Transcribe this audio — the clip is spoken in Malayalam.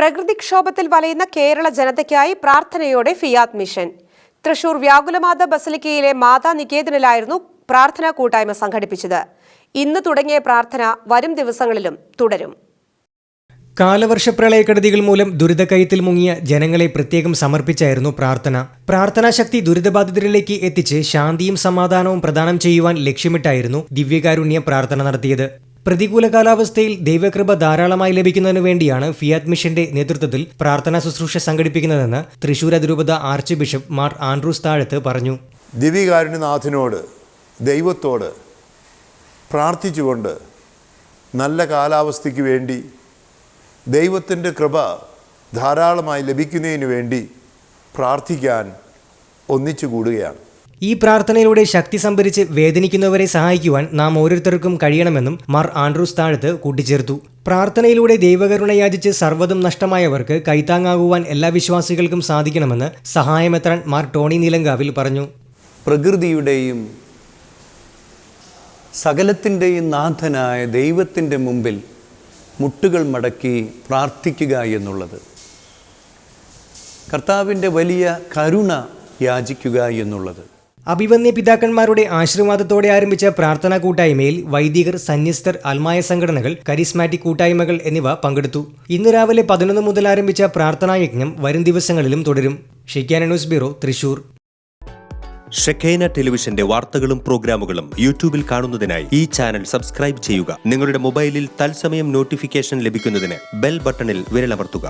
പ്രകൃതിക്ഷോഭത്തിൽ വലയുന്ന കേരള ജനതയ്ക്കായി പ്രാർത്ഥനയോടെ ഫിയാത്ത് മിഷൻ. തൃശൂർ വ്യാകുലമാത ബസലിക്കയിലെ മാതാ നികേതനിലായിരുന്നു പ്രാർത്ഥനാ കൂട്ടായ്മ സംഘടിപ്പിച്ചത്. ഇന്ന് തുടങ്ങിയ പ്രാർത്ഥന വരും ദിവസങ്ങളിലും തുടരും. കാലവർഷ പ്രളയക്കെടുതികൾ മൂലം ദുരിതക്കയത്തിൽ മുങ്ങിയ ജനങ്ങളെ പ്രത്യേകം സമർപ്പിച്ചായിരുന്നു പ്രാർത്ഥന. പ്രാർത്ഥനാശക്തി ദുരിതബാധിതരിലേക്ക് എത്തിച്ച് ശാന്തിയും സമാധാനവും പ്രദാനം ചെയ്യുവാൻ ലക്ഷ്യമിട്ടായിരുന്നു ദിവ്യകാരുണ്യ പ്രാർത്ഥന നടത്തിയത്. പ്രതികൂല കാലാവസ്ഥയിൽ ദൈവകൃപ ധാരാളമായി ലഭിക്കുന്നതിനു വേണ്ടിയാണ് ഫിയാത്ത് മിഷന്റെ നേതൃത്വത്തിൽ പ്രാർത്ഥനാ ശുശ്രൂഷ സംഘടിപ്പിക്കുന്നതെന്ന് തൃശൂർ അതിരൂപത ആർച്ച് ബിഷപ്പ് മാർ ആൻഡ്രൂസ് താഴത്ത് പറഞ്ഞു. ദിവ്യകാരുണ്യനാഥനോട് ദൈവത്തോട് പ്രാർത്ഥിച്ചുകൊണ്ട് നല്ല കാലാവസ്ഥയ്ക്ക് വേണ്ടി ദൈവത്തിൻ്റെ കൃപ ധാരാളമായി ലഭിക്കുന്നതിന് വേണ്ടി പ്രാർത്ഥിക്കാൻ ഒന്നിച്ചു കൂടുകയാണ്. ഈ പ്രാർത്ഥനയിലൂടെ ശക്തി സംഭരിച്ച് വേദനിക്കുന്നവരെ സഹായിക്കുവാൻ നാം ഓരോരുത്തർക്കും കഴിയണമെന്നും മാർ ആൻഡ്രൂസ് താഴത്ത് കൂട്ടിച്ചേർത്തു. പ്രാർത്ഥനയിലൂടെ ദൈവകരുണ യാചിച്ച് സർവ്വതും നഷ്ടമായവർക്ക് കൈത്താങ്ങാകുവാൻ എല്ലാ വിശ്വാസികൾക്കും സാധിക്കണമെന്ന് സഹായമെത്രാൻ മാർ ടോണി നീലങ്കാവിൽ പറഞ്ഞു. പ്രകൃതിയുടെയും സകലത്തിൻ്റെയും നാഥനായ ദൈവത്തിൻ്റെ മുമ്പിൽ മുട്ടുകൾ മടക്കി പ്രാർത്ഥിക്കുക എന്നുള്ളത്, കർത്താവിൻ്റെ വലിയ കരുണ യാചിക്കുക എന്നുള്ളത്. അഭിവന്യ പിതാക്കന്മാരുടെ ആശീർവാദത്തോടെ ആരംഭിച്ച പ്രാർത്ഥനാ കൂട്ടായ്മയിൽ വൈദികർ, സന്യസ്തർ, അൽമായ സംഘടനകൾ, കരിസ്മാറ്റിക് കൂട്ടായ്മകൾ എന്നിവ പങ്കെടുത്തു. ഇന്ന് രാവിലെ 11 മുതൽ ആരംഭിച്ച പ്രാർത്ഥനായജ്ഞം വരും ദിവസങ്ങളിലും തുടരും. ഷെയ്ഖാന ന്യൂസ് ബ്യൂറോ, തൃശൂർ. ഷെഖൈന ടെലിവിഷന്റെ വാർത്തകളും പ്രോഗ്രാമുകളും യൂട്യൂബിൽ കാണുന്നതിനായി ഈ ചാനൽ സബ്സ്ക്രൈബ് ചെയ്യുക. നിങ്ങളുടെ മൊബൈലിൽ തത്സമയം നോട്ടിഫിക്കേഷൻ ലഭിക്കുന്നതിന് ബെൽ ബട്ടണിൽ വിരലമർത്തുക.